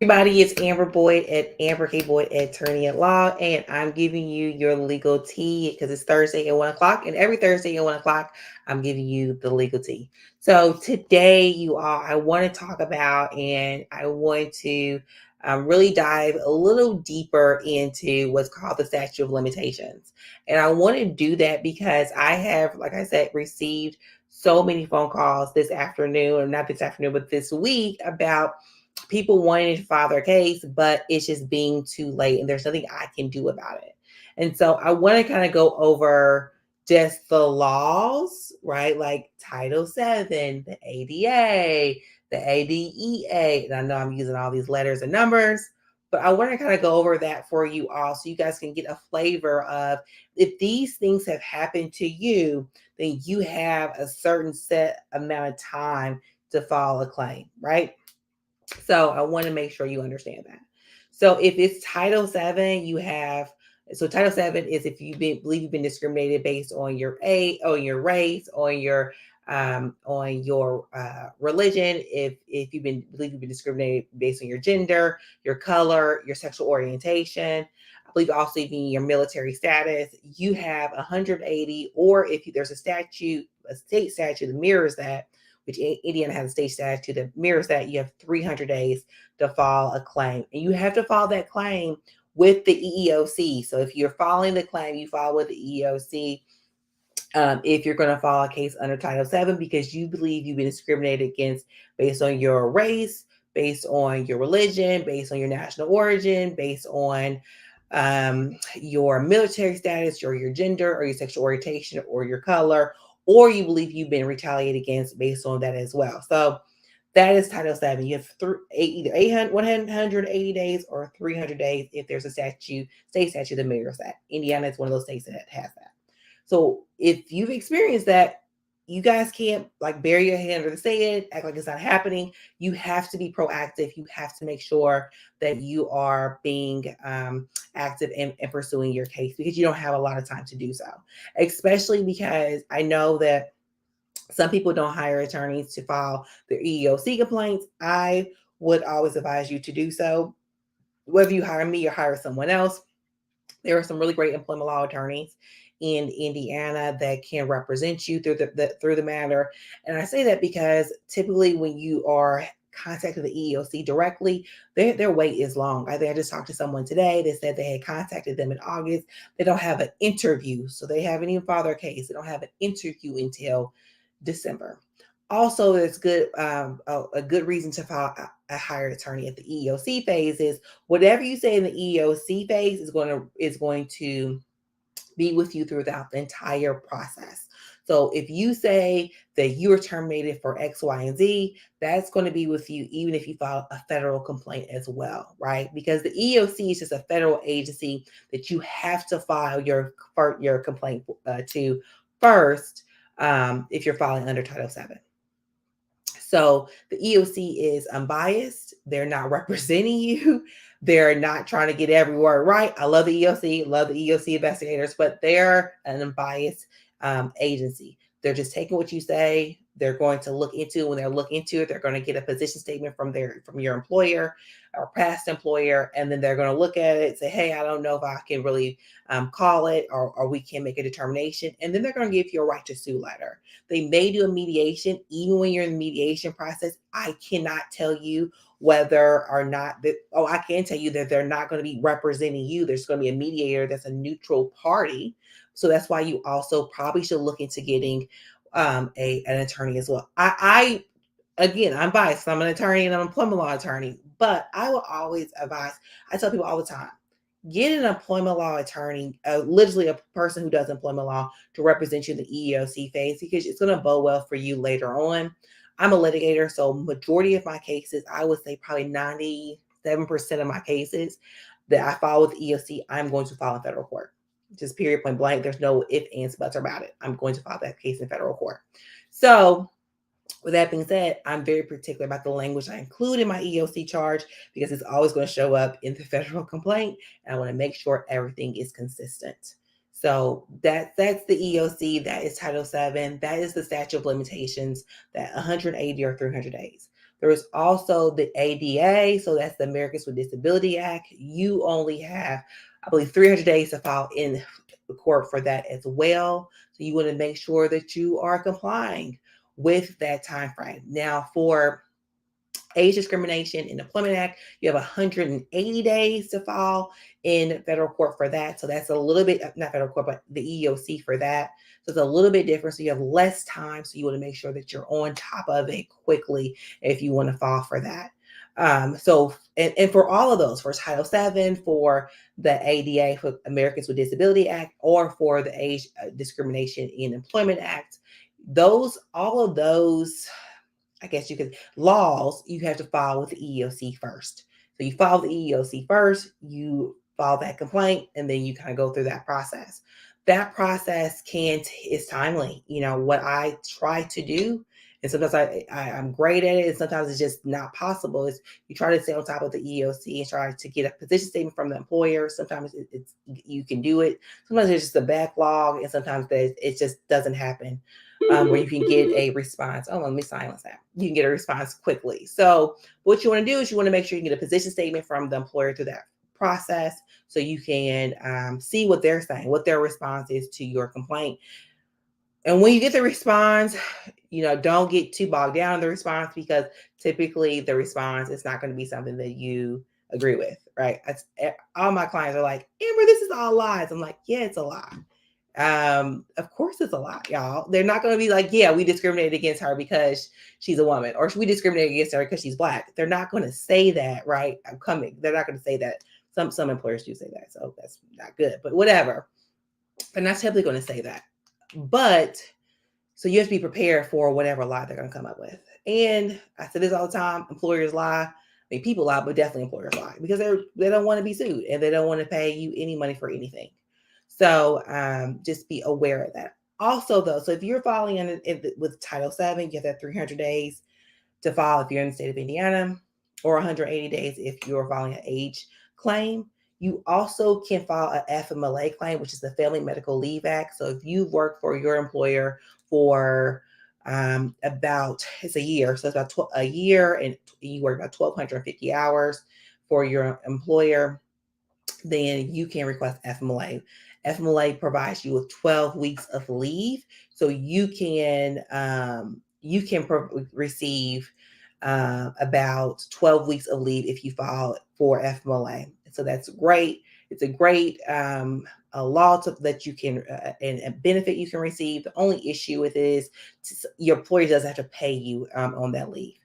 Everybody, it's Amber Boyd at Amber K. Boyd, attorney at law, and I'm giving you your legal tea because it's Thursday at 1 o'clock, and every Thursday at 1 o'clock, I'm giving you the legal tea. So today, you all, I want to talk about, and I want to really dive a little deeper into what's called the statute of limitations, and I want to do that because I have, like I said, received so many phone calls this afternoon, or not this afternoon, but this week about people wanting to file their case, but it's just being too late and there's nothing I can do about it. And so I want to kind of go over just the laws, right? Like Title 7, the ADA, the ADEA. And I know I'm using all these letters and numbers, but I want to kind of go over that for you all so you guys can get a flavor of if these things have happened to you, then you have a certain set amount of time to file a claim, right? So I want to make sure you understand that. So if it's Title 7, you have Title 7 is if believe you've been discriminated based on your age, on your race, on your religion, if believe you've been discriminated based on your gender, your color, your sexual orientation. I believe also even your military status, you have 180, or if there's a state statute that mirrors that, which Indiana has a state statute that mirrors that, you have 300 days to file a claim. And you have to file that claim with the EEOC. So if you're filing the claim, you file with the EEOC. If you're going to file a case under Title 7 because you believe you've been discriminated against based on your race, based on your religion, based on your national origin, based on your military status, or your gender, or your sexual orientation, or your color, or you believe you've been retaliated against based on that as well. So that is Title 7. You have either 800, 180 days or 300 days if there's a state statute that mirrors that. Indiana is one of those states that has that. So if you've experienced that, you guys can't like bury your head under the sand, act like it's not happening. You have to be proactive. You have to make sure that you are being active and pursuing your case because you don't have a lot of time to do so. Especially because I know that some people don't hire attorneys to file their EEOC complaints. I would always advise you to do so. Whether you hire me or hire someone else, there are some really great employment law attorneys in Indiana that can represent you through the matter. And I say that because typically when you are contacting the EEOC directly, their wait is long. I think I just talked to someone today that said they had contacted them in August. They don't have an interview, so they haven't even filed their case. They don't have an interview until December. Also, it's good a good reason to file a hired attorney at the EEOC phase is whatever you say in the EEOC phase is going to be with you throughout the entire process. So if you say that you are terminated for X, Y, and Z, that's going to be with you even if you file a federal complaint as well, right? Because the EEOC is just a federal agency that you have to file your complaint to first if you're filing under Title 7. So the EOC is unbiased. They're not representing you. They're not trying to get every word right. I love the EOC, love the EOC investigators, but they're an unbiased agency. They're just taking what you say. They're going to look into it. When they're looking into it, they're going to get a position statement from your employer or past employer, and then they're going to look at it and say, "Hey, I don't know if I can really call it, or we can make a determination." And then they're going to give you a right to sue letter. They may do a mediation. Even when you're in the mediation process, I cannot tell you whether or not that, oh, I can tell you that they're not going to be representing you. There's going to be a mediator that's a neutral party. So that's why you also probably should look into getting an attorney as well. I again, I'm biased. I'm an attorney and I'm an employment law attorney, but I will always advise, I tell people all the time, get an employment law attorney, literally a person who does employment law to represent you in the EEOC phase because it's going to bode well for you later on. I'm a litigator, so majority of my cases, I would say probably 97% of my cases that I file with the EEOC, I'm going to file in federal court. Just period, point blank. There's no if, ands, buts about it. I'm going to file that case in federal court. So with that being said, I'm very particular about the language I include in my EOC charge because it's always going to show up in the federal complaint, and I want to make sure everything is consistent. So that's the EOC. That is Title 7. That is the statute of limitations. That 180 or 300 days. There's also the ADA, so that's the Americans with Disability Act. You only have, I believe, 300 days to file in the court for that as well. So you want to make sure that you are complying with that time frame. Now, for age discrimination in employment act, you have 180 days to file in federal court for that. So that's a little bit, not federal court, but the EEOC for that. So it's a little bit different. So you have less time. So you want to make sure that you're on top of it quickly if you want to file for that. And for all of those, for Title VII, for the ADA, for Americans with Disability Act, or for the Age Discrimination in Employment Act, all of those, I guess you could, laws, you have to file with the EEOC first. So you file the EEOC first, you file that complaint, and then you kind of go through that process. That process is timely. What I try to do, and sometimes I'm great at it, and sometimes it's just not possible, is you try to stay on top of the EEOC and try to get a position statement from the employer. Sometimes it's you can do it. Sometimes it's just a backlog, and sometimes it just doesn't happen. Where you can get a response. Oh, let me silence that. You can get a response quickly. So what you want to do is you want to make sure you get a position statement from the employer through that process, so you can see what they're saying, what their response is to your complaint. And when you get the response, don't get too bogged down in the response, because typically the response is not going to be something that you agree with, right? All my clients are like, Amber, this is all lies. I'm like, yeah, it's a lie. Of course it's a lie, y'all. They're not going to be like, yeah, we discriminated against her because she's a woman, or we discriminated against her because she's Black. They're not going to say that, right? They're not going to say that. Some employers do say that, so that's not good, but whatever. They're not typically going to say that. But so you have to be prepared for whatever lie they're going to come up with. And I say this all the time: employers lie. I mean, people lie, but definitely employers lie, because they don't want to be sued, and they don't want to pay you any money for anything. So just be aware of that. Also, though, so if you're filing with Title VII, you have that 300 days to file if you're in the state of Indiana, or 180 days if you're filing an age claim. You also can file an Fmla claim, which is the Family Medical Leave Act. So if you've worked for your employer for it's a year, so it's about a year, and you work about 1,250 hours for your employer, then you can request FMLA. FMLA provides you with 12 weeks of leave, so you can receive about 12 weeks of leave if you file for FMLA. So that's great. It's a great a law that you can and a benefit you can receive. The only issue with it is your employer doesn't have to pay you on that leave.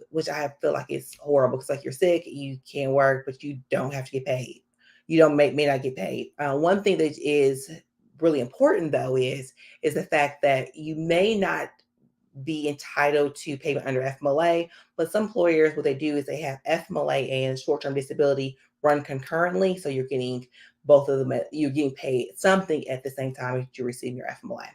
Which I feel like it's horrible, because like, you're sick, you can't work, but you don't have to get paid. You don't may not get paid. One thing that is really important, though, is the fact that you may not be entitled to payment under FMLA, but some employers, what they do is they have FMLA and short-term disability run concurrently, so you're getting both of them. You're getting paid something at the same time as you're receiving your FMLA.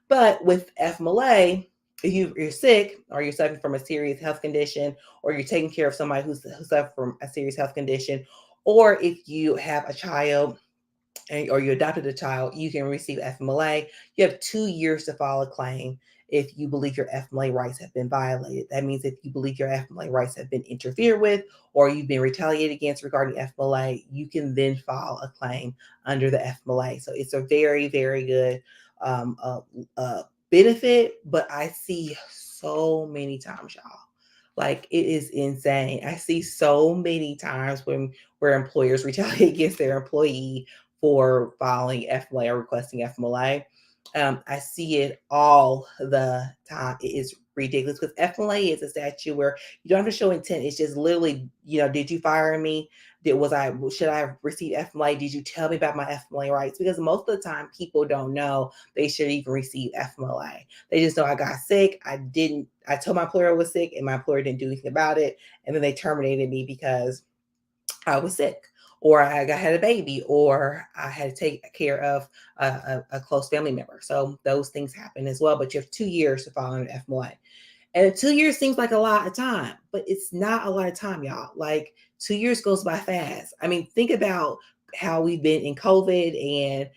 But with FMLA, if you're sick, or you're suffering from a serious health condition, or you're taking care of somebody who's suffering from a serious health condition, or if you have a child or you adopted a child, you can receive FMLA. You have 2 years to file a claim if you believe your FMLA rights have been violated. That means if you believe your FMLA rights have been interfered with, or you've been retaliated against regarding FMLA, you can then file a claim under the FMLA. So it's a very, very good benefit, but I see so many times, y'all, like, it is insane. I see so many times where employers retaliate against their employee for filing FMLA or requesting FMLA. I see it all the time. It is ridiculous, because FMLA is a statute where you don't have to show intent. It's just literally, did you fire me? Should I receive FMLA? Did you tell me about my FMLA rights? Because most of the time people don't know they should even receive FMLA. They just know I got sick. I told my employer I was sick, and my employer didn't do anything about it. And then they terminated me because I was sick, or I had a baby, or I had to take care of a close family member. So those things happen as well. But you have 2 years to file an FMLA. And 2 years seems like a lot of time, but it's not a lot of time, y'all. Like, 2 years goes by fast. I mean, think about how we've been in COVID, and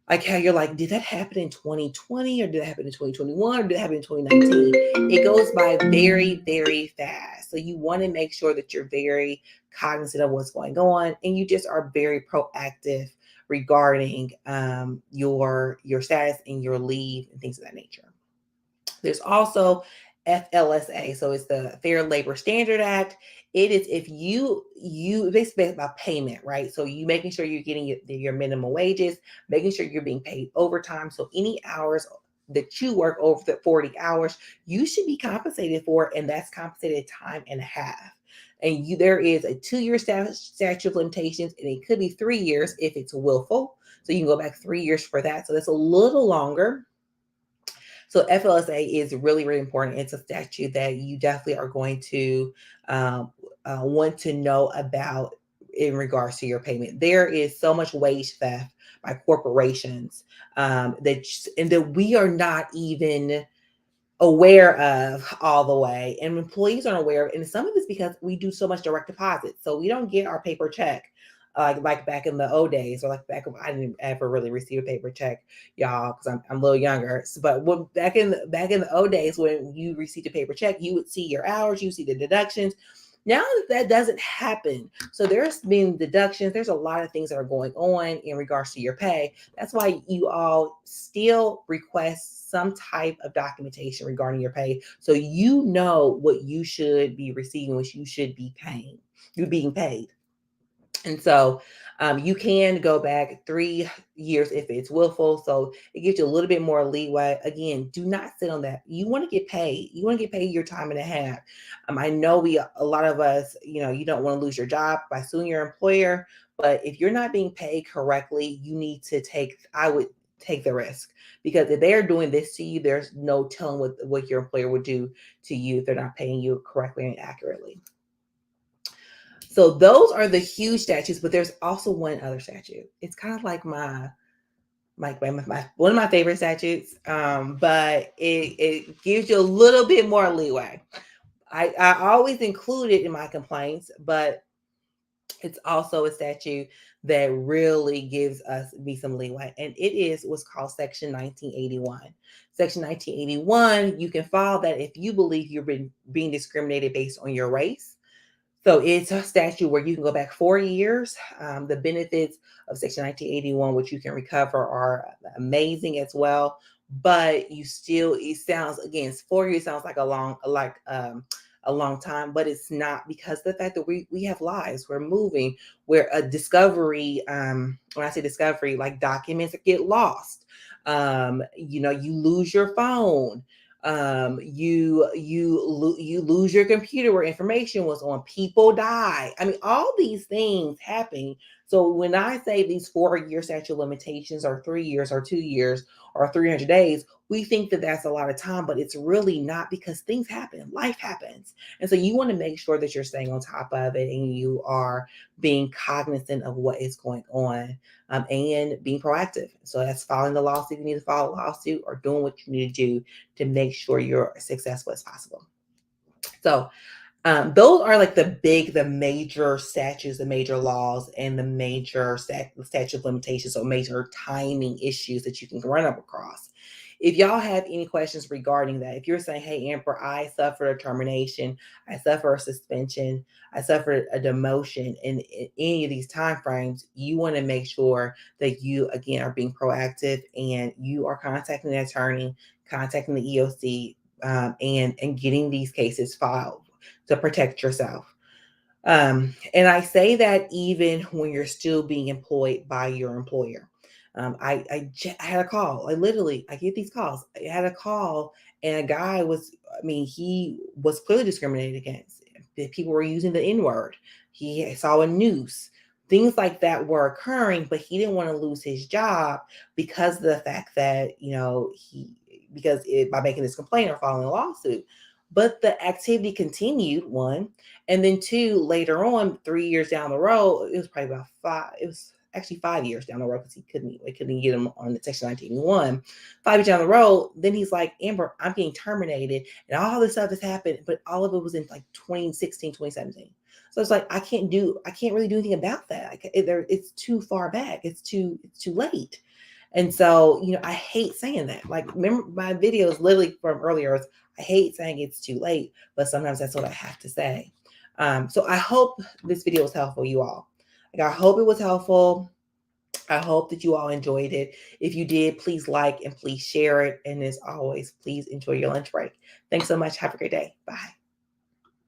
Like how you're like, did that happen in 2020 or did that happen in 2021 or did it happen in 2019? It goes by very, very fast. So you want to make sure that you're very cognizant of what's going on and you just are very proactive regarding your status and your leave and things of that nature. There's also FLSA, so it's the Fair Labor Standard Act. It is if you basically about payment, right? So you making sure you're getting your minimum wages, making sure you're being paid overtime. So any hours that you work over the 40 hours, you should be compensated for, and that's compensated time and a half. And there is a 2-year statute of limitations, and it could be 3 years if it's willful. So you can go back 3 years for that. So that's a little longer. So FLSA is really, really important. It's a statute that you definitely are going to want to know about in regards to your payment. There is so much wage theft by corporations that we are not even aware of all the way, and employees aren't aware of. And some of it's because we do so much direct deposit, so we don't get our paper check like back in the old days, or like I didn't ever really receive a paper check, y'all, because I'm a little younger. But back in the old days, when you received a paper check, you would see your hours, you see the deductions. Now that doesn't happen. So there's been deductions. There's a lot of things that are going on in regards to your pay. That's why you all still request some type of documentation regarding your pay, so you know what you should be receiving, what you should be paying. You're being paid. And so you can go back 3 years if it's willful. So it gives you a little bit more leeway. Again, do not sit on that. You want to get paid. You want to get paid your time and a half. I know a lot of us, you don't want to lose your job by suing your employer. But if you're not being paid correctly, you need to I would take the risk, because if they're doing this to you, there's no telling what your employer would do to you if they're not paying you correctly and accurately. So those are the huge statutes, but there's also one other statute. It's kind of like my one of my favorite statutes, but it gives you a little bit more leeway. I always include it in my complaints, but it's also a statute that really gives me some leeway, and it is what's called Section 1981. Section 1981, you can file that if you believe you're being discriminated based on your race. So it's a statute where you can go back 4 years. The benefits of Section 1981, which you can recover, are amazing as well. But it sounds, again, 4 years sounds like a long time, but it's not, because of the fact that we have lives, we're moving, where a discovery, when I say discovery, like documents get lost, you lose your phone, you lose your computer where information was on, people die. I mean, all these things happen. So when I say these 4-year statute of limitations, or 3 years, or 2 years, or 300 days, we think that that's a lot of time, but it's really not, because things happen, life happens. And so you want to make sure that you're staying on top of it, and you are being cognizant of what is going on, and being proactive. So that's filing the lawsuit. You need to file a lawsuit, or doing what you need to do to make sure you're as successful as possible. So those are like the major statutes, the major laws, and the major statute of limitations, so major timing issues that you can run up across. If y'all have any questions regarding that, if you're saying, hey, Amber, I suffered a termination, I suffered a suspension, I suffered a demotion in any of these time frames, you want to make sure that you, again, are being proactive, and you are contacting an attorney, contacting the EOC, and getting these cases filed to protect yourself. And I say that even when you're still being employed by your employer. I had a call. I get these calls. I had a call, and a guy he was clearly discriminated against. People were using the N word. He saw a noose. Things like that were occurring, but he didn't want to lose his job because of the fact that, by making this complaint or filing a lawsuit. But the activity continued, one. And then two, later on, 3 years down the road, it was probably about it was actually 5 years down the road, because they couldn't get him on the Section 1981. 5 years down the road, then he's like, Amber, I'm getting terminated, and all this stuff has happened, but all of it was in like 2016, 2017. So it's like, I can't really do anything about that. It's too far back. It's too late. And so, I hate saying that. Like, remember my videos literally from earlier, I hate saying it's too late, but sometimes that's what I have to say. So I hope this video was helpful, you all. Like, I hope it was helpful. I hope that you all enjoyed it. If you did, please like and please share it. And as always, please enjoy your lunch break. Thanks so much. Have a great day. Bye.